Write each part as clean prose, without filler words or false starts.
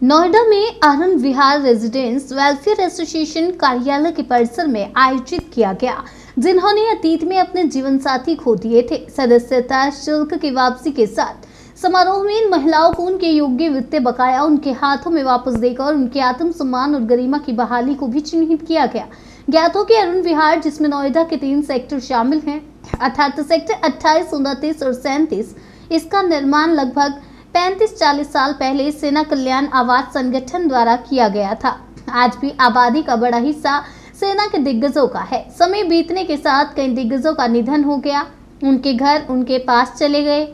नोएडा में Anand Vihar residents welfare association कार्यालय के परिसर में आयोजित किया गया, जिन्होंने अतीत में अपने जीवन साथी खो दिए थे। सदस्यता शुल्क की वापसी के साथ समारोह में इन महिलाओं को उनके योग्य वित्तीय बकाया उनके हाथों में वापस देकर उनके आत्मसम्मान और गरिमा की बहाली को भी चिन्हित किया गया। ज्ञात हो कि अरुण विहार, जिसमें नोएडा के 3 सेक्टर शामिल हैं, अर्थात सेक्टर 28, 29 और 37, इसका निर्माण लगभग 35-40 साल पहले सेना कल्याण आवास संगठन द्वारा किया गया था। आज भी आबादी का बड़ा हिस्सा सेना के दिग्गजों का है। समय बीतने के साथ कई दिग्गजों का निधन हो गया, उनके घर उनके पास चले गए।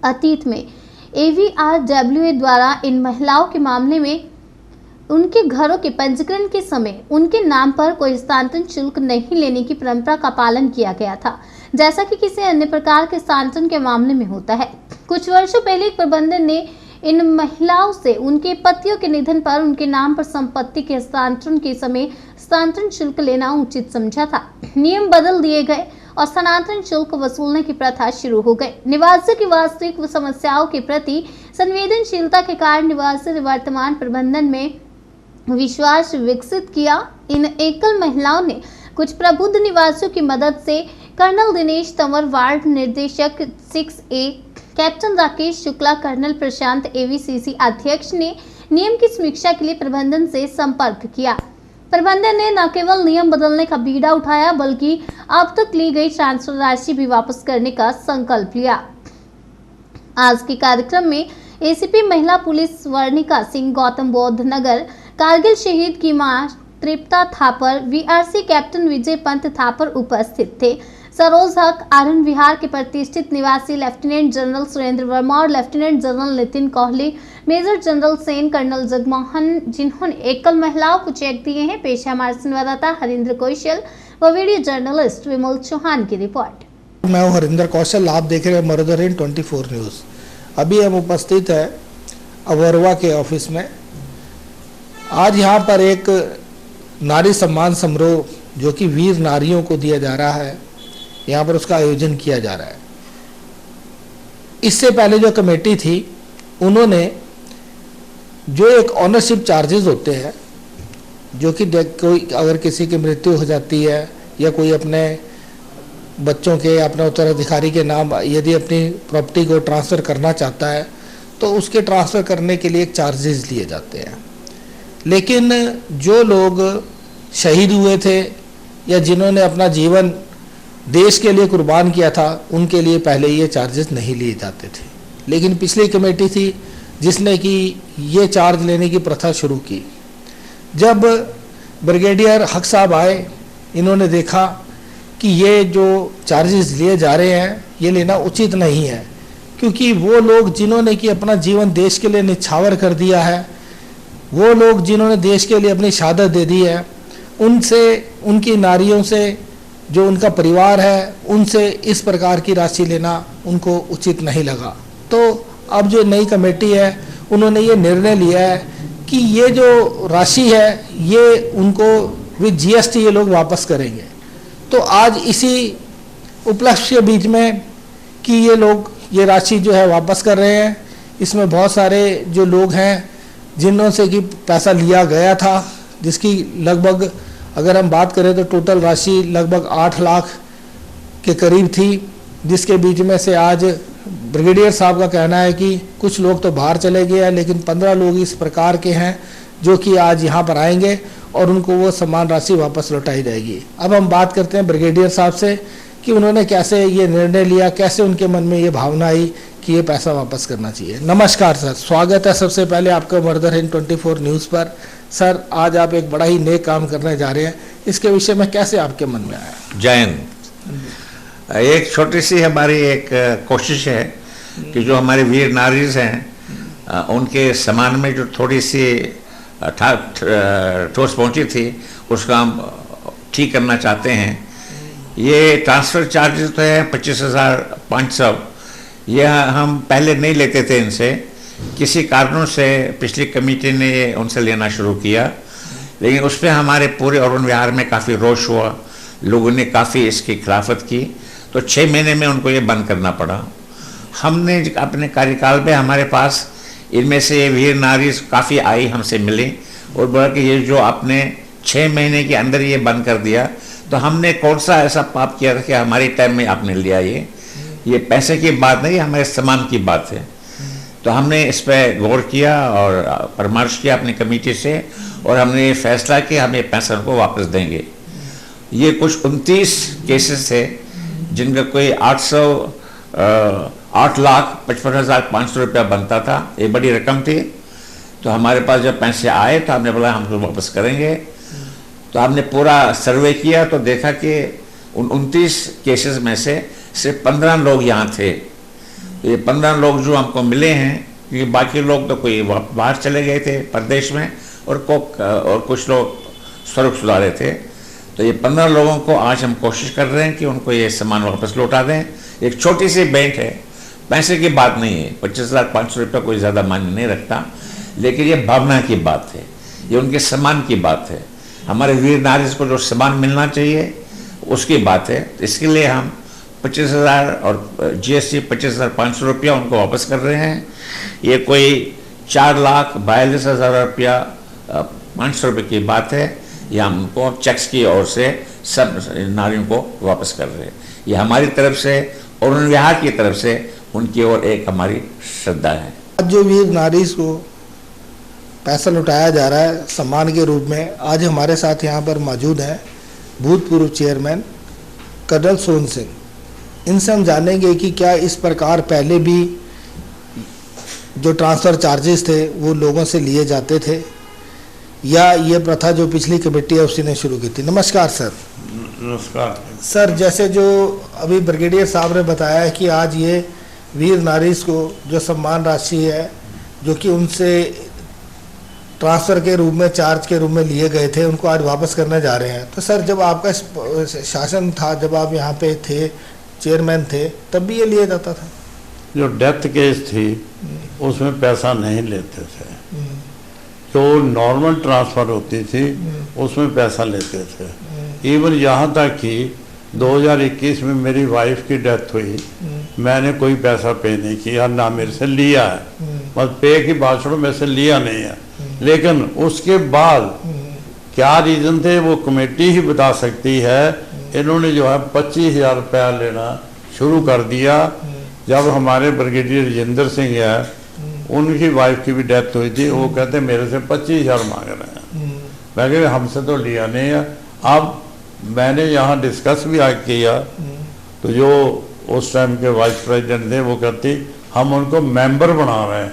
अतीत में AVRWA द्वारा इन महिलाओं के मामले में उनके घरों के पंजीकरण के समय उनके नाम पर कोई स्थानांतरण शुल्क नहीं लेने की परंपरा का पालन किया गया था, जैसा कि किसी अन्य प्रकार के स्थानांतरण के मामले में होता है। कुछ वर्षों पहले एक प्रबंधन ने इन महिलाओं से उनके पतियों के निधन पर उनके नाम पर संपत्ति के हस्तांतरण के समय स्थानांतरण शुल्क लेना उचित समझा था। नियम बदल दिए गए और स्थानांतरण शुल्क वसूलने की प्रथा शुरू हो गई। निवासियों की वास्तविक समस्याओं के प्रति संवेदनशीलता के कारण निवासियों ने वर्तमान प्रबंधन में विश्वास विकसित किया। इन एकल महिलाओं ने कुछ प्रबुद्ध निवासियों की मदद से कर्नल दिनेश तंवर, वार्ड निर्देशक 6A captain Rakesh Shukla, colonel Prashant AVCC अध्यक्ष ने नियम की समीक्षा के लिए प्रबंधन से संपर्क किया। प्रबंधन ने न केवल नियम बदलने का बीड़ा उठाया, बल्कि अब तक ली गई ट्रांसफर राशि भी वापस करने का संकल्प लिया। आज के कार्यक्रम में ACP महिला पुलिस वर्णिका सिंह, गौतम बौद्ध नगर, कारगिल शहीद की मां तृप्ता थापर, VRC कैप्टन विजय पंत थापर उपस्थित थे। सरोज हक, आनंद विहार के प्रतिष्ठित निवासी लेफ्टिनेंट जनरल सुरेंद्र वर्मा और lieutenant general Nitin Kohli, major general Sen, colonel Jagmohan, जिन्होंने एकल महिलाओं को चेक दिए हैं। पेश है हमारे संवाददाता हरिंद्र कौशल व वीडियो जर्नलिस्ट विमल चौहान की रिपोर्ट। मैं हूं हरिंद्र कौशल, आप देख रहे हैं मरुधर हिंद 24 न्यूज़। अभी हम उपस्थित है अवरवा के ऑफिस में। आज यहाँ पर एक नारी सम्मान समारोह जो कि वीर नारियों को दिया जा रहा है, यहाँ पर उसका आयोजन किया जा रहा है। इससे पहले जो कमेटी थी, उन्होंने जो एक ऑनरशिप चार्जेस होते हैं, जो कि कोई अगर किसी की मृत्यु हो जाती है या कोई अपने बच्चों के, अपने उत्तराधिकारी के नाम यदि अपनी प्रॉपर्टी को ट्रांसफ़र करना चाहता है, तो उसके ट्रांसफ़र करने के लिए एक चार्जेस लिए जाते हैं। लेकिन जो लोग शहीद हुए थे या जिन्होंने अपना जीवन देश के लिए कुर्बान किया था, उनके लिए पहले ये चार्जेस नहीं लिए जाते थे। लेकिन पिछली कमेटी थी जिसने कि ये चार्ज लेने की प्रथा शुरू की। जब ब्रिगेडियर हक साहब आए, इन्होंने देखा कि ये जो चार्जेस लिए जा रहे हैं, ये लेना उचित नहीं है, क्योंकि वो लोग जिन्होंने कि अपना जीवन देश के लिए निछावर कर दिया है, वो लोग जिन्होंने देश के लिए अपनी शहादत दे दी है, उनसे, उनकी नारियों से, जो उनका परिवार है, उनसे इस प्रकार की राशि लेना उनको उचित नहीं लगा। तो अब जो नई कमेटी है, उन्होंने ये निर्णय लिया है कि ये जो राशि है, ये उनको विद GST ये लोग वापस करेंगे। तो आज इसी उपलक्ष्य के बीच में कि ये लोग ये राशि जो है वापस कर रहे हैं, इसमें बहुत सारे जो लोग हैं जिनों से कि पैसा लिया गया था, जिसकी लगभग अगर हम बात करें तो टोटल राशि लगभग 8 लाख के करीब थी, जिसके बीच में से आज ब्रिगेडियर साहब का कहना है कि कुछ लोग तो बाहर चले गए हैं, लेकिन 15 लोग इस प्रकार के हैं जो कि आज यहाँ पर आएंगे और उनको वो सम्मान राशि वापस लौटाई जाएगी। अब हम बात करते हैं ब्रिगेडियर साहब से कि उन्होंने कैसे ये निर्णय लिया, कैसे उनके मन में ये भावना आई कि ये पैसा वापस करना चाहिए। नमस्कार सर, स्वागत है सबसे पहले आपका मरुधर हिंद 24 न्यूज़ पर। सर, आज आप एक बड़ा ही नेक काम करने जा रहे हैं, इसके विषय में कैसे आपके मन में आया? जय हिंद। एक छोटी सी हमारी एक कोशिश है कि जो हमारे वीर नारीज हैं, उनके सम्मान में जो थोड़ी सी ठोस पहुंची थी, उसका हम ठीक करना चाहते हैं। ये ट्रांसफ़र चार्जेस तो है 25,500, यह हम पहले नहीं लेते थे इनसे, किसी कारणों से पिछली कमेटी ने उनसे लेना शुरू किया, लेकिन उस पर हमारे पूरे अरुण विहार में काफ़ी रोष हुआ, लोगों ने काफ़ी इसकी खिलाफत की, तो 6 महीने में उनको ये बंद करना पड़ा। हमने अपने कार्यकाल में हमारे पास इनमें से वीर नारी काफ़ी आई हमसे मिली और बोला कि ये जो आपने 6 महीने के अंदर ये बंद कर दिया, तो हमने कौन सा ऐसा पाप किया था कि हमारे टाइम में आपने लिया। ये पैसे की बात नहीं, हमारे सम्मान की बात है। तो हमने इस पर गौर किया और परामर्श किया अपनी कमेटी से, और हमने ये फैसला किया हम ये पैसा उनको वापस देंगे। ये कुछ 29 केसेस थे जिनका कोई 8,55,500 रुपया बनता था। ये बड़ी रकम थी। तो हमारे पास जब पैसे आए तो हमने बोला हम वापस करेंगे। तो हमने पूरा सर्वे किया तो देखा कि उन 29 केसेस में से सिर्फ 15 लोग यहाँ थे। तो ये 15 लोग जो हमको मिले हैं, क्योंकि बाकी लोग तो कोई बाहर चले गए थे परदेश में, और कुछ लोग स्वरूप सुधारे थे। तो ये 15 लोगों को आज हम कोशिश कर रहे हैं कि उनको ये सामान वापस लौटा दें। एक छोटी सी बैंक है, पैसे की बात नहीं है, 25,500 रुपया कोई ज़्यादा मायने नहीं रखता, लेकिन ये भावना की बात है, ये उनके सम्मान की बात है। हमारे वीर नारी को जो सम्मान मिलना चाहिए उसकी बात है। इसके लिए हम 25,000 और GST 25,500 रुपया उनको वापस कर रहे हैं। ये कोई 4,42,000 रुपया 500 रुपये की बात है। ये हम उनको चेक्स की ओर से सब नारियों को वापस कर रहे हैं। ये हमारी तरफ से और उन विहार की तरफ से उनकी ओर एक हमारी श्रद्धा है। आज जो वीर नारी को पैसा लौटाया जा रहा है सम्मान के रूप में, आज हमारे साथ यहाँ पर मौजूद हैं भूतपूर्व चेयरमैन कर्नल सोहन सिंह। इनसे हम जानेंगे कि क्या इस प्रकार पहले भी जो ट्रांसफ़र चार्जेस थे वो लोगों से लिए जाते थे, या ये प्रथा जो पिछली कमेटी है उसी ने शुरू की थी। नमस्कार सर। नमस्कार सर, जैसे जो अभी ब्रिगेडियर साहब ने बताया है कि आज ये वीर नारीज को जो सम्मान राशि है जो कि उनसे ट्रांसफ़र के रूप में, चार्ज के रूप में लिए गए थे, उनको आज वापस करने जा रहे हैं। तो सर, जब आपका शासन था, जब आप यहाँ पे थे, चेयरमैन थे, तब भी ये लिया जाता था? जो डेथ केस थी उसमें पैसा नहीं लेते थे। जो नॉर्मल ट्रांसफ़र होती थी उसमें पैसा लेते थे। इवन यहाँ तक कि 2021 में मेरी वाइफ की डेथ हुई, मैंने कोई पैसा पे नहीं किया, ना मेरे से लिया है। बस पे की बात छोड़ो, मेरे से लिया नहीं है। लेकिन उसके बाद क्या रीज़न थे वो कमेटी ही बता सकती है। इन्होंने जो है 25,000 रुपया लेना शुरू कर दिया। जब हमारे ब्रिगेडियर राजेंद्र सिंह है, उनकी वाइफ की भी डेथ हुई थी, वो कहते मेरे से 25,000 मांग रहे हैं। मैं कह हमसे तो लिया नहीं है। अब मैंने यहाँ डिस्कस भी आज किया, तो जो उस टाइम के वाइस प्रेसिडेंट थे वो कहती हम उनको मेंबर बना रहे हैं।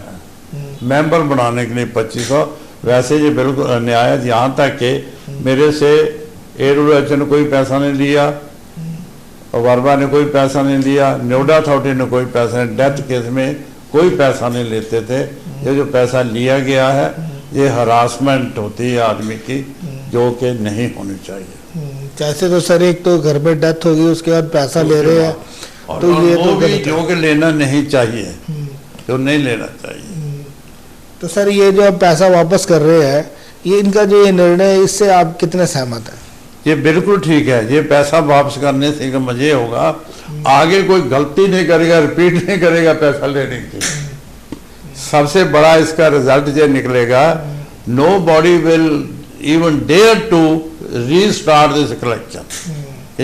मेंबर बनाने के लिए 2500। वैसे ये बिल्कुल अन्याय है। यहाँ तक कि मेरे से एयरवेज ने कोई पैसा नहीं लिया, वर्बा ने कोई पैसा नहीं लिया, नोएडा अथॉरिटी ने कोई पैसा नहीं, डेथ केस में कोई पैसा नहीं लेते थे। ये जो पैसा लिया गया है ये हरासमेंट होती है आदमी की, जो कि नहीं होनी चाहिए। जैसे तो सर, एक तो घर में डेथ होगी, उसके बाद पैसा ले रहे हैं, तो ये तो भी जो कि लेना नहीं चाहिए, जो नहीं लेना चाहिए। तो सर, ये जो आप पैसा वापस कर रहे हैं, ये इनका जो ये निर्णय है, इससे आप कितने सहमत हैं? ये बिल्कुल ठीक है। ये पैसा वापस करने से मजे होगा, आगे कोई गलती नहीं करेगा, रिपीट नहीं करेगा पैसा लेने की। सबसे बड़ा इसका रिजल्ट ये निकलेगा, nobody will even dare to restart this collection.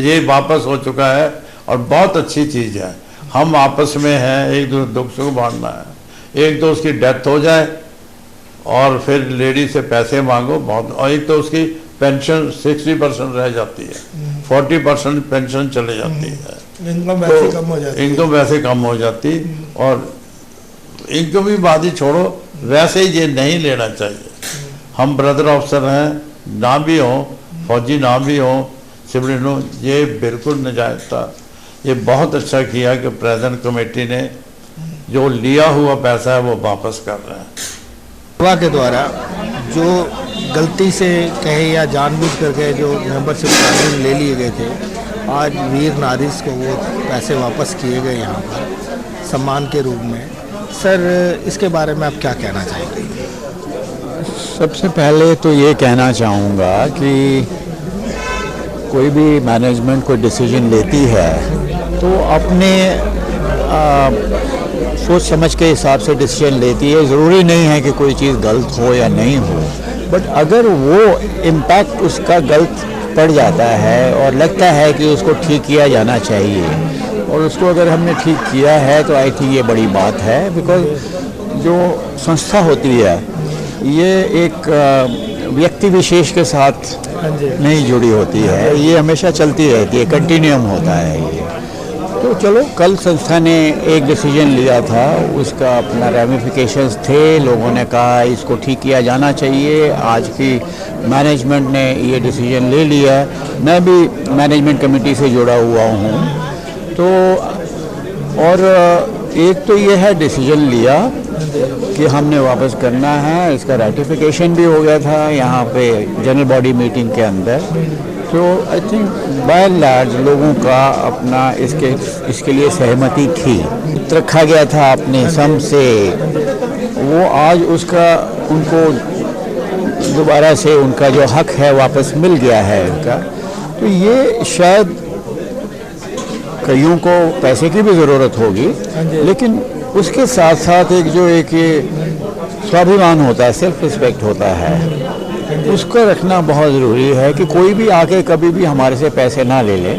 ये वापस हो चुका है और बहुत अच्छी चीज़ है। हम आपस में हैं, एक दूसरे दुख सुख बांटना है। एक तो उसकी डेथ हो जाए और फिर लेडी से पैसे मांगो बहुत, और एक तो उसकी पेंशन 60% रह जाती है, 40% पेंशन चले जाती है, इनकम वैसे कम हो जाती है। इनकम वैसे कम हो जाती, और इनकम भी बात ही छोड़ो, वैसे ही ये नहीं लेना चाहिए। हम ब्रदर ऑफिसर हैं, ना भी हों, फौजी ना भी हों, सिविलियन हो, ये बिल्कुल नाजायज़ था। ये बहुत अच्छा किया कि प्रेजेंट कमेटी ने जो लिया हुआ पैसा है वो वापस कर रहे हैं। सभा के द्वारा जो गलती से कहे या जानबूझ करके जो मेंबरशिप चार्जेस ले लिए गए थे, आज वीर नारीज को वो पैसे वापस किए गए यहाँ पर सम्मान के रूप में। सर, इसके बारे में आप क्या कहना चाहेंगे? सबसे पहले तो ये कहना चाहूँगा कि कोई भी मैनेजमेंट कोई डिसीजन लेती है तो अपने सोच समझ के हिसाब से डिसीजन लेती है। ज़रूरी नहीं है कि कोई चीज़ गलत हो या नहीं हो, बट अगर वो इम्पैक्ट उसका गलत पड़ जाता है और लगता है कि उसको ठीक किया जाना चाहिए और उसको अगर हमने ठीक किया है तो आई थिंक ये बड़ी बात है। बिकॉज जो संस्था होती है ये एक व्यक्ति विशेष के साथ नहीं जुड़ी होती है, ये हमेशा चलती रहती है, कंटिन्यूम होता है ये। तो चलो, कल संस्था ने एक डिसीजन लिया था, उसका अपना रेमिफिकेशंस थे, लोगों ने कहा इसको ठीक किया जाना चाहिए। आज की मैनेजमेंट ने ये डिसीजन ले लिया, मैं भी मैनेजमेंट कमेटी से जुड़ा हुआ हूँ। तो और एक तो ये है डिसीजन लिया कि हमने वापस करना है, इसका रेटिफिकेशन भी हो गया था यहाँ पे जनरल बॉडी मीटिंग के अंदर। तो I think by and large लोगों का अपना इसके लिए सहमति थी, रखा गया था अपने सम से। वो आज उसका उनको दोबारा से उनका जो हक है वापस मिल गया है उनका। तो ये शायद कईयों को पैसे की भी ज़रूरत होगी, लेकिन उसके साथ साथ एक स्वाभिमान होता है, सेल्फ रिस्पेक्ट होता है, उसको रखना बहुत ज़रूरी है कि कोई भी आके कभी भी हमारे से पैसे ना ले ले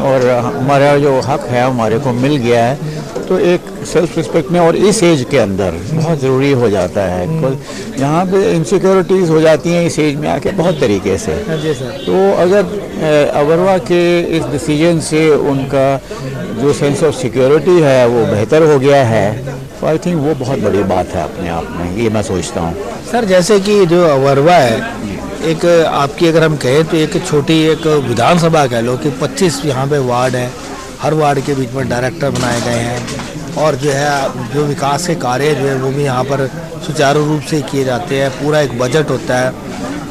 और हमारा जो हक है हमारे को मिल गया है। तो एक सेल्फ रिस्पेक्ट में और इस एज के अंदर बहुत ज़रूरी हो जाता है, बिकॉज यहाँ पे इनसिक्योरिटीज़ हो जाती हैं इस एज में आके बहुत तरीके से। तो अगर अवरवा के इस डिसीजन से उनका जो सेंस ऑफ सिक्योरिटी है वो बेहतर हो गया है, तो आई थिंक वो बहुत बड़ी बात है अपने आप में, ये मैं सोचता हूँ। सर, जैसे कि जो अवरवा है, एक आपकी अगर हम कहें तो एक छोटी एक विधानसभा कह लो कि 25 यहाँ पे वार्ड है, हर वार्ड के बीच में डायरेक्टर बनाए गए हैं और जो है जो विकास के कार्य जो है वो भी यहाँ पर सुचारू रूप से किए जाते हैं। पूरा एक बजट होता है,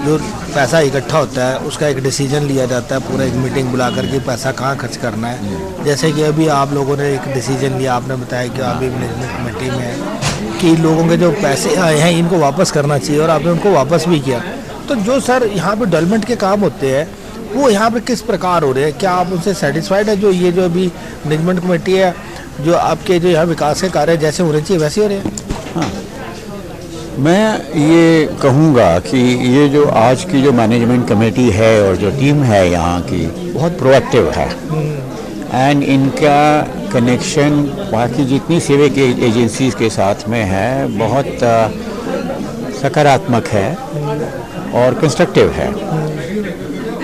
जो पैसा इकट्ठा होता है उसका एक डिसीजन लिया जाता है, पूरा एक मीटिंग बुला करके पैसा कहाँ खर्च करना है। जैसे कि अभी आप लोगों ने एक डिसीजन लिया, आपने बताया कि अभी मैनेजमेंट कमेटी में है कि लोगों के जो पैसे आए हैं इनको वापस करना चाहिए और आपने उनको वापस भी किया। तो जो सर यहाँ पे डेवलपमेंट के काम होते हैं वो यहाँ पे किस प्रकार हो रहे हैं, क्या आप उनसे सेटिस्फाइड है? जो ये जो अभी मैनेजमेंट कमेटी है, जो आपके जो यहाँ विकास के कार्य जैसे होने चाहिए वैसे हो रहे हैं? हाँ, मैं ये कहूँगा कि ये जो आज की जो मैनेजमेंट कमेटी है और जो टीम है यहाँ की बहुत प्रोएक्टिव है एंड इनका कनेक्शन बाकी जितनी सिविक एजेंसीज के साथ में है बहुत सकारात्मक है और कंस्ट्रक्टिव है।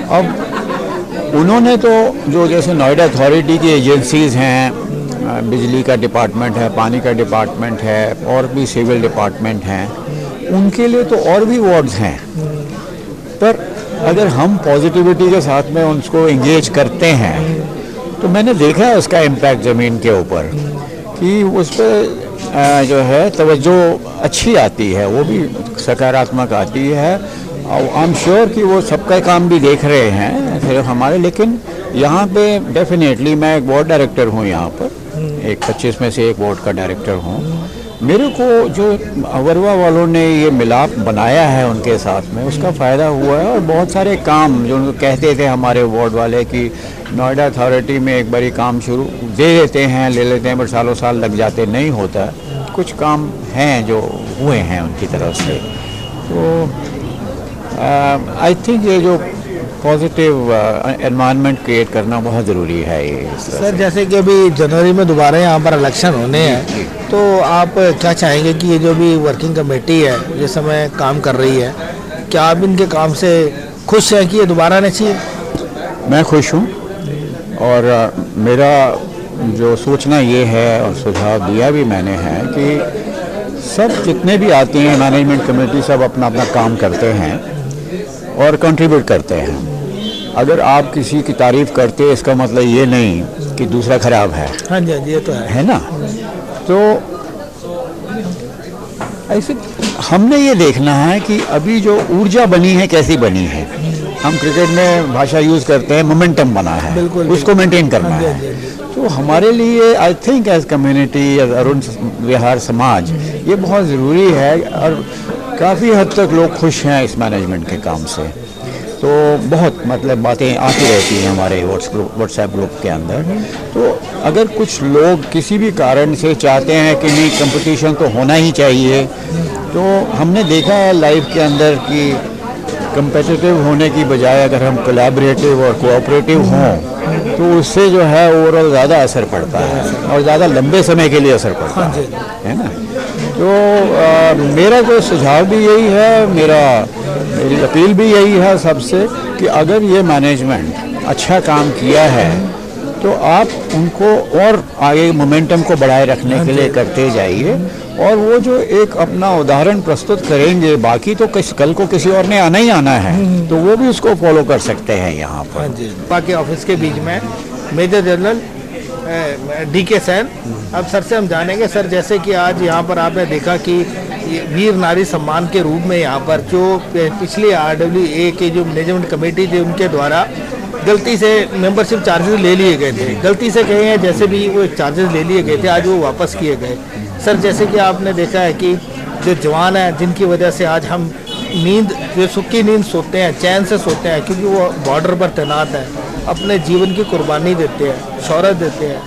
अब उन्होंने तो जो जैसे नोएडा अथॉरिटी की एजेंसीज़ हैं, बिजली का डिपार्टमेंट है, पानी का डिपार्टमेंट है और भी सिविल डिपार्टमेंट हैं, उनके लिए तो और भी वार्ड्स हैं। पर अगर हम पॉजिटिविटी के साथ में उनको एंगेज करते हैं तो मैंने देखा है उसका इम्पैक्ट ज़मीन के ऊपर कि उस पर जो है तवज्जो अच्छी आती है, वो भी सकारात्मक आती है। आई एम श्योर कि वो सबका काम भी देख रहे हैं सिर्फ हमारे, लेकिन यहाँ पे डेफिनेटली मैं एक वार्ड डायरेक्टर हूँ, यहाँ पर एक 25 में से एक वार्ड का डायरेक्टर हूँ। मेरे को जो अवरवा वालों ने ये मिलाप बनाया है उनके साथ में उसका फ़ायदा हुआ है और बहुत सारे काम जो उनको कहते थे हमारे वार्ड वाले कि नोएडा अथॉरिटी में एक बारी काम शुरू दे देते हैं, ले लेते हैं, बट सालों साल लग जाते, नहीं होता। कुछ काम हैं जो हुए हैं उनकी तरफ से। तो आई थिंक ये जो पॉजिटिव एनवायरनमेंट क्रिएट करना बहुत ज़रूरी है। ये सर, जैसे कि अभी जनवरी में दोबारा यहाँ पर इलेक्शन होने हैं, तो आप क्या चाहेंगे कि ये जो भी वर्किंग कमेटी है जिस समय काम कर रही है, क्या आप इनके काम से खुश हैं कि ये दोबारा आना चाहिए? मैं खुश हूँ और मेरा जो सोचना ये है और सुझाव दिया भी मैंने है कि सब जितने भी आते हैं मैनेजमेंट कमेटी सब अपना अपना काम करते हैं और कंट्रीब्यूट करते हैं। अगर आप किसी की तारीफ़ करते हैं इसका मतलब ये नहीं कि दूसरा ख़राब है। हाँ जी, ये तो है ना। तो ऐसे हमने ये देखना है कि अभी जो ऊर्जा बनी है कैसी बनी है। हम क्रिकेट में भाषा यूज़ करते हैं मोमेंटम बना है, बिल्कुल, उसको मेंटेन करना है। तो हमारे लिए I think as community, as Arun Vihar समाज, ये बहुत ज़रूरी है और काफ़ी हद तक लोग खुश हैं इस मैनेजमेंट के काम से। तो बहुत मतलब बातें आती रहती हैं हमारे व्हाट्सएप ग्रुप के अंदर। तो अगर कुछ लोग किसी भी कारण से चाहते हैं कि नहीं कंपटीशन तो होना ही चाहिए, तो हमने देखा है लाइफ के अंदर कि कंपेटिटिव होने की बजाय अगर हम कोलैबोरेटिव और कोऑपरेटिव हों तो उससे जो है ओवरऑल ज़्यादा असर पड़ता है और ज़्यादा लंबे समय के लिए असर पड़ता है ना। तो मेरा जो सुझाव भी यही है, मेरी अपील भी यही है सबसे कि अगर ये मैनेजमेंट अच्छा काम किया है तो आप उनको और आगे मोमेंटम को बढ़ाए रखने के लिए करते जाइए, और वो जो एक अपना उदाहरण प्रस्तुत करेंगे, बाकी तो कल को किसी और ने आना ही आना है, तो वो भी उसको फॉलो कर सकते हैं यहाँ पर। बाकी ऑफिस के बीच में मेजर जनरल DK सैन, अब सर से हम जानेंगे सर, जैसे कि आज यहाँ पर आपने देखा कि वीर नारी सम्मान के रूप में यहाँ पर जो पिछले RWA के जो मैनेजमेंट कमेटी थी उनके द्वारा गलती से मेंबरशिप चार्जेस ले लिए गए थे, गलती से कहे हैं जैसे भी वो चार्जेस ले लिए गए थे, आज वो वापस किए गए। सर जैसे कि आपने देखा है कि जो जवान हैं जिनकी वजह से आज हम नींद, जो सुख की नींद सोते हैं, चैन से सोते हैं, क्योंकि वो बॉर्डर पर तैनात है, अपने जीवन की कुर्बानी देते हैं, शौहरत देते हैं,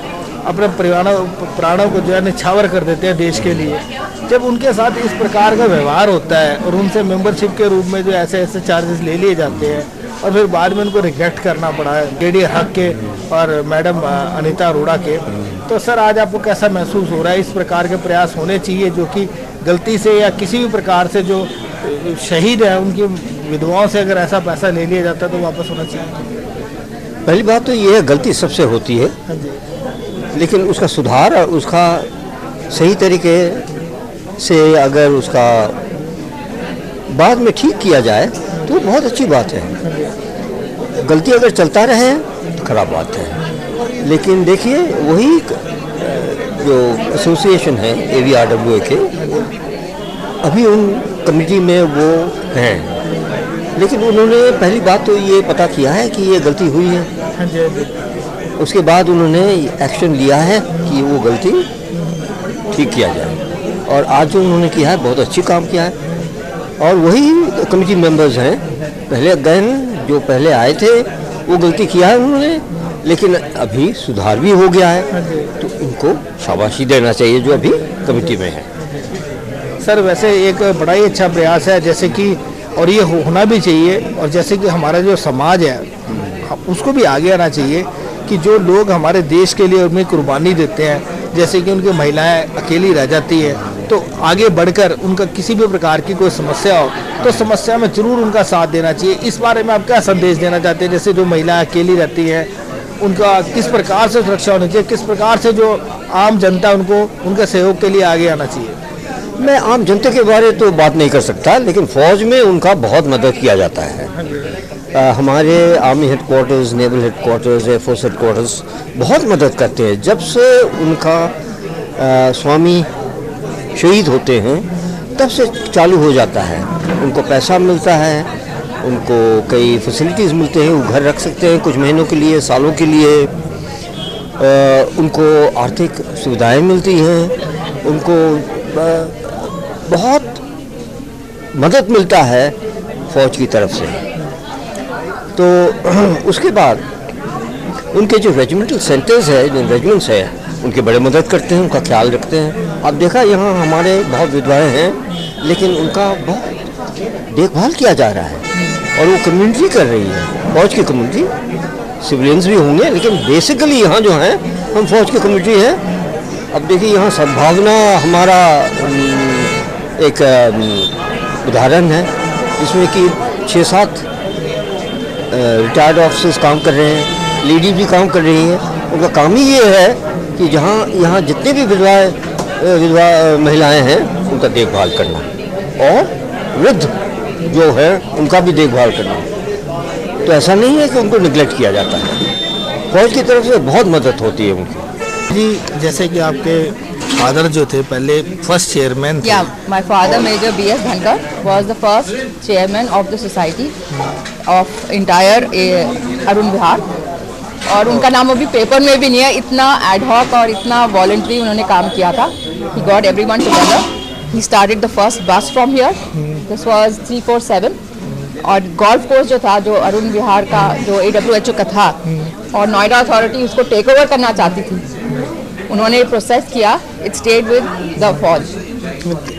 अपने प्राणों को जो है निछावर कर देते हैं देश के लिए। जब उनके साथ इस प्रकार का व्यवहार होता है और उनसे मेंबरशिप के रूप में जो ऐसे ऐसे चार्जेस ले लिए जाते हैं और फिर बाद में उनको रिजेक्ट करना पड़ा है JD हक के और मैडम अनीता अरोड़ा के, तो सर आज आपको कैसा महसूस हो रहा है? इस प्रकार के प्रयास होने चाहिए जो कि गलती से या किसी भी प्रकार से जो शहीद है उनकी विधवाओं से अगर ऐसा पैसा ले लिया जाता है तो वापस होना चाहिए। पहली बात तो ये है, गलती सबसे होती है, लेकिन उसका सुधार, उसका सही तरीके से अगर उसका बाद में ठीक किया जाए तो बहुत अच्छी बात है। गलती अगर चलता रहे तो खराब बात है। लेकिन देखिए वही जो एसोसिएशन है AVRWA के, अभी उन कमेटी में वो हैं, लेकिन उन्होंने पहली बात तो ये पता किया है कि ये गलती हुई है, उसके बाद उन्होंने एक्शन लिया है कि वो गलती ठीक किया जाए, और आज जो उन्होंने किया है बहुत अच्छी काम किया है। और वही कमेटी मेंबर्स हैं, पहले गए हैं, जो पहले आए थे वो गलती किया है उन्होंने, लेकिन अभी सुधार भी हो गया है, तो उनको शाबाशी देना चाहिए जो अभी कमेटी में है। सर वैसे एक बड़ा ही अच्छा प्रयास है, जैसे कि और ये होना भी चाहिए, और जैसे कि हमारा जो समाज है उसको भी आगे आना चाहिए कि जो लोग हमारे देश के लिए उनमें कुर्बानी देते हैं, जैसे कि उनकी महिलाएं अकेली रह जाती है, तो आगे बढ़कर उनका किसी भी प्रकार की कोई समस्या हो तो समस्या में जरूर उनका साथ देना चाहिए। इस बारे में आप क्या संदेश देना चाहते हैं? जैसे जो महिलाएं अकेली रहती हैं उनका किस प्रकार से सुरक्षा होनी चाहिए, किस प्रकार से जो आम जनता उनको उनके सहयोग के लिए आगे आना चाहिए? मैं आम जनता के बारे तो बात नहीं कर सकता, लेकिन फौज में उनका बहुत मदद किया जाता है। हमारे army headquarters, naval headquarters, air force headquarters बहुत मदद करते हैं। जब से उनका स्वामी शहीद होते हैं तब से चालू हो जाता है, उनको पैसा मिलता है, उनको कई फैसिलिटीज़ मिलते हैं, वो घर रख सकते हैं कुछ महीनों के लिए, सालों के लिए, उनको आर्थिक सुविधाएं मिलती हैं, उनको बहुत मदद मिलता है फौज की तरफ से। तो उसके बाद उनके जो रेजिमेंटल सेंटर्स है, जो रेजिमेंट्स है, उनकी बड़े मदद करते हैं, उनका ख्याल रखते हैं। अब देखा यहाँ हमारे बहुत विधवाएं हैं, लेकिन उनका बहुत देखभाल किया जा रहा है और वो कम्युनिटी कर रही है, फौज की कम्युनिटी। सिविलियंस भी होंगे, लेकिन बेसिकली यहाँ जो है हम फौज की कम्युनिटी है। अब देखिए यहाँ सद्भावना हमारा एक उदाहरण है, जिसमें कि 6-7 रिटायर्ड ऑफिसर्स काम कर रहे हैं, लेडीज भी काम कर रही हैं। उनका काम ही ये है कि जहाँ यहाँ जितने भी विधवा महिलाएं हैं उनका देखभाल करना, और वृद्ध जो है उनका भी देखभाल करना। तो ऐसा नहीं है कि उनको निगलेक्ट किया जाता है, फौज की तरफ से बहुत मदद होती है उनकी। जी जैसे कि आपके फादर जो थे पहले फर्स्ट चेयरमैन थे। My father major BS Dhankhar was the first chairman of the society of entire Arun Vihar, और उनका नाम अभी पेपर में भी नहीं है, इतना एडहॉक और इतना वॉलंटरी उन्होंने काम किया था। He got everyone together, he started the first बस फ्रॉम हियर, दिस वाज 347, और गोल्फ कोर्स जो था, जो अरुण विहार का जो AWHO का था, और नोएडा अथॉरिटी उसको टेक ओवर करना चाहती थी, उन्होंने प्रोसेस किया, इट स्टेड विद द फौज।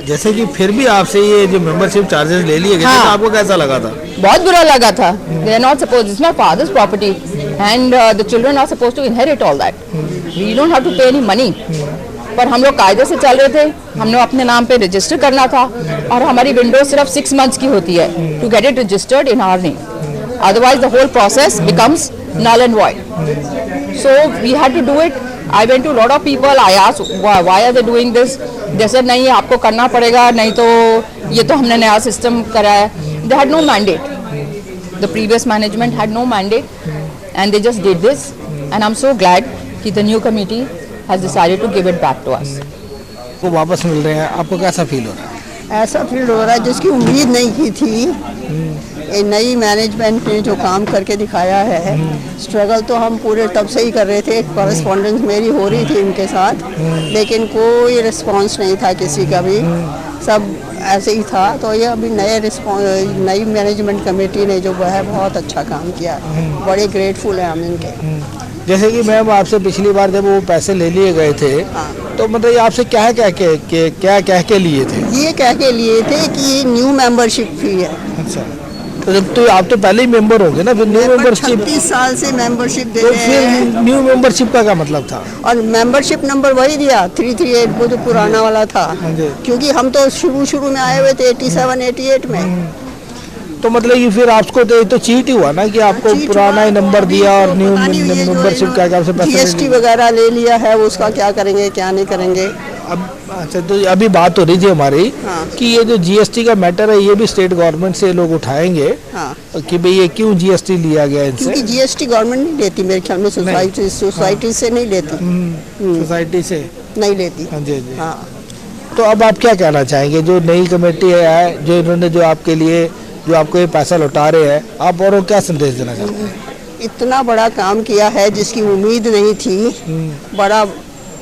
जैसे कि फिर भी आपसे ये जो मेंबरशिप चार्जेस ले लिए गए थे, तो आपको कैसा लगा था? बहुत बुरा लगा था। They are not suppose, it's my father's property and the children are suppose to inherit all that, we don't have to pay any money. पर हम लोग कायदे से चल रहे थे, हमने अपने नाम पे रजिस्टर करना था, और हमारी विंडो सिर्फ 6 मंथ्स की होती है to get it registered in our name, otherwise the whole process becomes null and void. So we had to do it. I went to a lot of people. I asked why are they doing this? They said नहीं आपको करना पड़ेगा, नहीं तो ये तो हमने नया सिस्टम करा है. They had no mandate. The previous management had no mandate, and they just did this. And I'm so glad कि the new committee has decided to give it back to us. को वापस मिल रहे हैं, आपको कैसा feel हो रहा है? ऐसा फील हो रहा है जिसकी उम्मीद नहीं की थी। ये नई मैनेजमेंट ने जो काम करके दिखाया है, स्ट्रगल तो हम पूरे तब से ही कर रहे थे, कॉरेस्पॉन्डेंस मेरी हो रही थी उनके साथ, लेकिन कोई रिस्पांस नहीं था किसी का भी, सब ऐसे ही था। तो ये अभी नई मैनेजमेंट कमेटी ने जो है बहुत अच्छा काम किया, बड़े ग्रेटफुल हैं हम इनके। जैसे कि मैम आपसे पिछली बार जब वो पैसे ले लिए गए थे, तो मतलब आपसे क्या कह के लिए थे? ये कह के लिए थे कि न्यू मेंबरशिप फी है। अच्छा, तो जब तो आप तो पहले ही मेंबर होंगे ना, फिर न्यू मेंबरशिप 36 साल से मेंबरशिप दे तो रहे हैं। फिर न्यू मेंबरशिप का क्या मतलब था? और मेंबरशिप नंबर वही दिया 338, वो जो पुराना वाला था, क्योंकि हम तो शुरू में आए हुए थे 87-88 में। तो मतलब ये फिर आपको तो चीट ही हुआ ना कि आपको पुराना ही नंबर दिया और न्यू मेंबरशिप का आपसे पैसा GST वगैरह ले लिया है, उसका क्या करेंगे क्या नहीं करेंगे। अब अच्छा, तो अभी बात हो रही थी हमारी कि ये जो GST का मैटर है, ये भी स्टेट गवर्नमेंट से लोग उठाएंगे कि भाई ये क्यों GST लिया गया इनसे? क्योंकि GST गवर्नमेंट नहीं लेती मेरे ख्याल में, सोसाइटी से नहीं लेती। सोसाइटी से नहीं लेती। हाँ जी जी। हाँ, तो अब आप क्या कहना चाहेंगे, जो नई कमेटी है, जो इन्होंने जो आपके लिए जो आपको ये पैसा लौटा रहे हैं, आप और क्या संदेश देना चाहते हैं? इतना बड़ा काम किया है जिसकी उम्मीद नहीं थी, बड़ा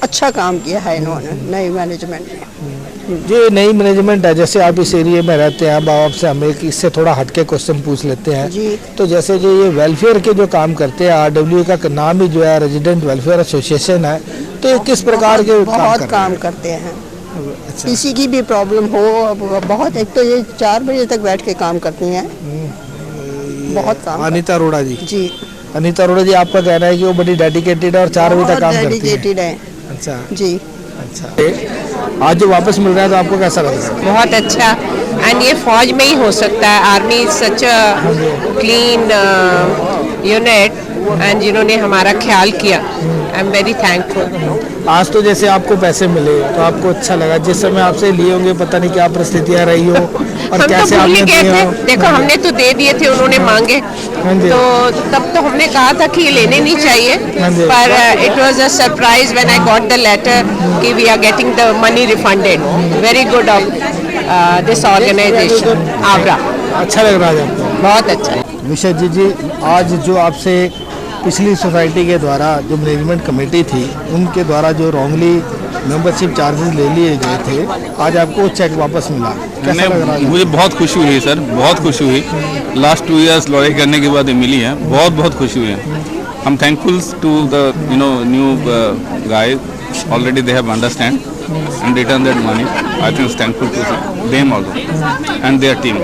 अच्छा काम किया है इन्होंने नई मैनेजमेंट ने। जो नई मैनेजमेंट है, जैसे आप इस एरिया में रहते हैं, अब आपसे हम एक इससे थोड़ा हटके क्वेश्चन पूछ लेते हैं जी। तो जैसे जो ये वेलफेयर के जो काम करते हैं, RW का नाम ही जो है रेजिडेंट वेलफेयर एसोसिएशन है, तो ये किस प्रकार के बहुत काम करते हैं। अच्छा। किसी की भी प्रॉब्लम हो, बहुत, एक तो ये 4 बजे तक बैठ के काम करती हैं, बहुत काम। अनीता अरोड़ा जी। जी, अनीता अरोड़ा जी, आपका कहना है कि वो बड़ी डेडिकेटेड है और 4 बजे तक काम करती है? अच्छा जी। अच्छा, आज जो वापस मिल रहा है तो आपको कैसा लग रहा है? बहुत अच्छा, एंड ये फौज में ही हो सकता है। Army such a clean unit, and जिन्होंने हमारा ख्याल किया, आई एम वेरी थैंकफुल। आज तो जैसे आपको पैसे मिले तो आपको अच्छा लगा, जिस समय आपसे लिए होंगे पता नहीं क्या परिस्थितियां रही हो और कैसे आपने दिए हो? देखो, हमने तो दे दिए थे, उन्होंने मांगे, तो तब तो हमने कहा था कि ये लेने नहीं चाहिए, पर it was a surprise when I got the letter कि we are getting the money refunded. Very good of this organisation Agra. अच्छा लग रहा है आपको? बहुत अच्छा। निशा जी, आज जो आपसे पिछली सोसाइटी के द्वारा जो मैनेजमेंट कमेटी थी, उनके द्वारा जो रॉन्गली मेंबरशिप चार्जेस ले लिए गए थे, आज आपको चेक वापस मिला, कैसा लग रहा है? मुझे बहुत खुशी हुई सर, बहुत खुशी हुई। लास्ट 2 इयर्स लड़ाई करने के बाद ये मिली है, बहुत खुशी हुई है। हम thankful to the new guys, already they have understand and return that money. I think it's thankful to them also and their team.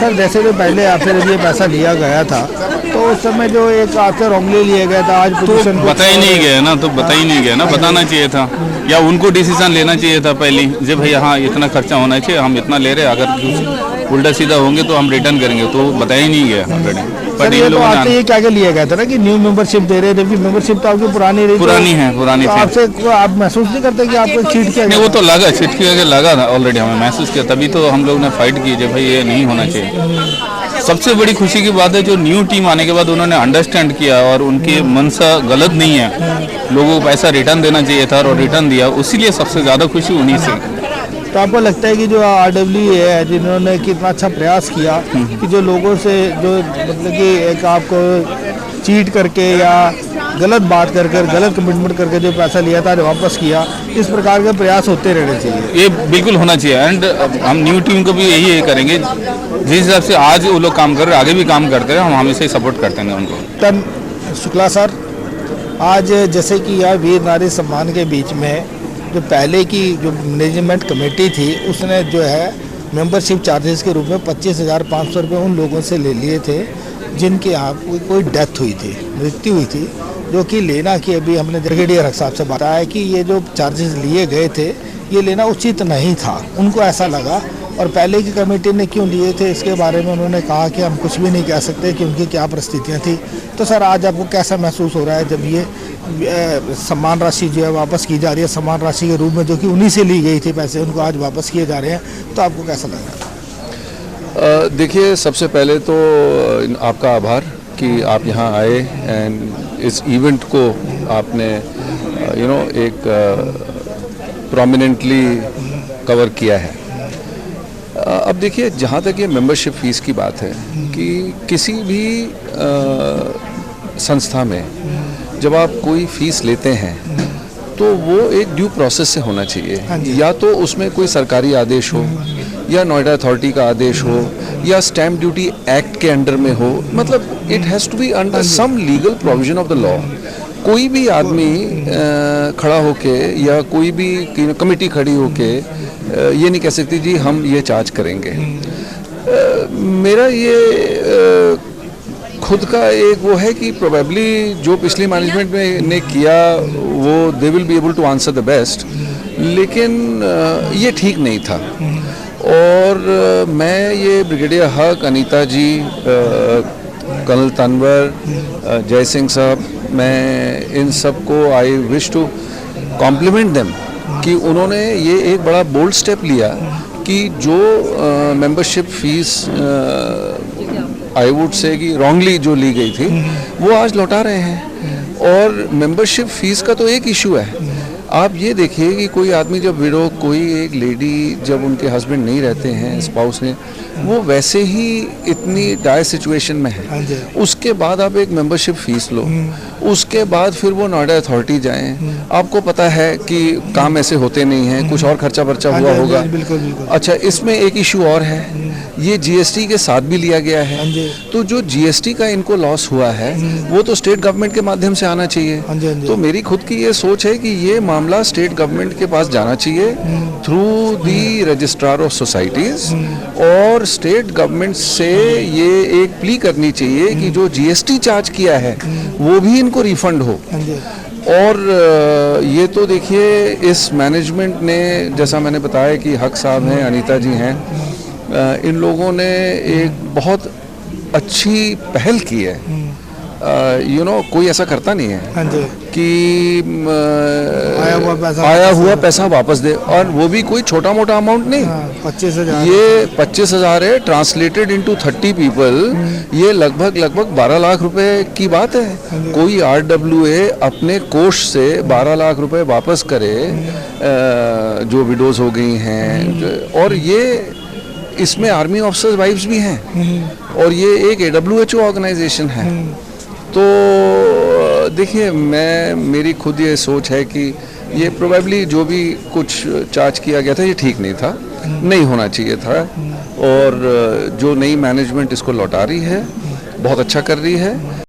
Sir, जैसे कि पहले आपसे जब ये पैसा लिया गया था तो उस समय जो एक आपसे रॉन्गली लिया गया था, आज तो बता ही नहीं गया ना, तो बता ही नहीं गया ना, बताना चाहिए था, या उनको डिसीजन लेना चाहिए था पहले, जब भाई हाँ इतना खर्चा होना चाहिए, हम इतना ले रहे, अगर उल्टा सीधा होंगे तो हम रिटर्न करेंगे, तो बताया ही नहीं गया ऑलरेडी। पर ये लोग ये क्या लिया गया था ना कि न्यू मेंबरशिप दे रहे, जबकि मेंबरशिप तो आपकी पुरानी रही, पुरानी है, पुरानी थी। आपसे आप महसूस नहीं करते कि आपको चीट किया? नहीं, वो तो लगा, चीट किया लगा था ऑलरेडी, हमें महसूस किया, तभी तो हम लोग ने फाइट की जब भाई ये नहीं होना चाहिए। सबसे बड़ी खुशी की बात है जो न्यू टीम आने के बाद उन्होंने अंडरस्टैंड किया और उनकी मनसा गलत नहीं है, लोगों को पैसा रिटर्न देना चाहिए था और रिटर्न दिया, उसीलिए सबसे ज़्यादा खुशी उन्हीं से। तो आपको लगता है कि जो RW है, जिन्होंने कितना अच्छा प्रयास किया कि जो लोगों से जो मतलब कि एक आपको चीट करके या गलत बात कर गलत कमिटमेंट करके जो पैसा लिया था वापस किया, इस प्रकार के प्रयास होते रहने चाहिए। ये बिल्कुल होना चाहिए एंड हम न्यू टीम को भी यही करेंगे, जिस हिसाब से आज वो लोग काम कर रहे हैं आगे भी काम करते रहे, हम हमेशा ही सपोर्ट करते हैं उनको। तब शुक्ला सर, आज जैसे कि यह वीर नारी सम्मान के बीच में जो पहले की जो मैनेजमेंट कमेटी थी उसने जो है मेंबरशिप चार्जेस के रूप में 25,500 रुपये उन लोगों से ले लिए थे जिनके यहाँ कोई डेथ हुई थी, मृत्यु हुई थी, जो कि लेना कि अभी हमने ब्रिगेडियर साहब से बताया कि ये जो चार्जेस लिए गए थे ये लेना उचित नहीं था, उनको ऐसा लगा। और पहले की कमेटी ने क्यों लिए थे इसके बारे में उन्होंने कहा कि हम कुछ भी नहीं कह सकते कि उनकी क्या परिस्थितियाँ थी। तो सर आज आपको कैसा महसूस हो रहा है जब ये सम्मान राशि जो है वापस की जा रही है, सम्मान राशि के रूप में जो कि उन्हीं से ली गई थी पैसे, उनको आज वापस किए जा रहे हैं, तो आपको कैसा लग रहा है? देखिए, सबसे पहले तो आपका आभार कि आप यहाँ आए एंड इस इवेंट को आपने एक प्रोमिनेंटली कवर किया है। अब देखिए, जहाँ तक ये मेंबरशिप फीस की बात है कि किसी भी संस्था में जब आप कोई फीस लेते हैं तो वो एक ड्यू प्रोसेस से होना चाहिए, या तो उसमें कोई सरकारी आदेश हो या नोएडा अथॉरिटी का आदेश हो या स्टैम्प ड्यूटी एक्ट के अंडर में हो, मतलब it has to be under some legal provision of the law. कोई भी आदमी खड़ा होके या कोई भी कमेटी खड़ी होके ये नहीं कह सकती जी हम ये चार्ज करेंगे। मेरा ये खुद का एक वो है कि प्रोबेबली जो पिछली मैनेजमेंट ने किया वो they will be able to answer the best, लेकिन ये ठीक नहीं था। और मैं ये ब्रिगेडियर हक, अनीता जी, कर्नल तनवर, जय सिंह साहब, मैं इन सब को I wish to compliment them कि उन्होंने ये एक बड़ा बोल्ड स्टेप लिया कि जो membership fees I would say कि रॉन्गली जो ली गई थी वो आज लौटा रहे हैं। और मेंबरशिप फीस का तो एक इशू है, आप ये देखिए कि कोई आदमी जब विडो, कोई एक लेडी जब उनके हस्बैंड नहीं रहते हैं, स्पाउस ने, वो वैसे ही इतनी डायर सिचुएशन में है, उसके बाद आप एक मेंबरशिप फीस लो, उसके बाद फिर वो नोएडा अथॉरिटी जाएं, आपको पता है कि काम ऐसे होते नहीं हैं, कुछ और खर्चा वर्चा हुआ होगा। अच्छा, इसमें एक इशू और है, ये जीएसटी के साथ भी लिया गया है, तो जो जीएसटी का इनको लॉस हुआ है वो तो स्टेट गवर्नमेंट के माध्यम से आना चाहिए। तो मेरी खुद की ये सोच है कि ये मामला स्टेट गवर्नमेंट के पास जाना चाहिए through the registrar of societies, और स्टेट गवर्नमेंट से ये एक प्ली करनी चाहिए कि जो जीएसटी चार्ज किया है वो भी इनको रिफंड हो। और ये तो देखिए, इस मैनेजमेंट ने, जैसा मैंने बताया कि हक साहब हैं, अनीता जी हैं, इन लोगों ने एक बहुत अच्छी पहल की है। कोई ऐसा करता नहीं है कि आया हुआ पैसा वापस दे, और वो भी कोई छोटा मोटा अमाउंट नहीं। 25,000 ये 25,000 है, ट्रांसलेटेड इनटू 30 पीपल, ये लगभग 12 लाख रुपए की बात है। कोई RWA अपने कोष से 12 लाख रुपए वापस करे जो विडोज हो गई हैं, और ये इसमें आर्मी ऑफिसर्स वाइफ्स भी हैं, और ये एक AWHO ऑर्गेनाइजेशन है। तो देखिए, मेरी खुद ये सोच है कि ये प्रोबेबली जो भी कुछ चार्ज किया गया था ये ठीक नहीं था, नहीं होना चाहिए था, और जो नई मैनेजमेंट इसको लौटा रही है बहुत अच्छा कर रही है।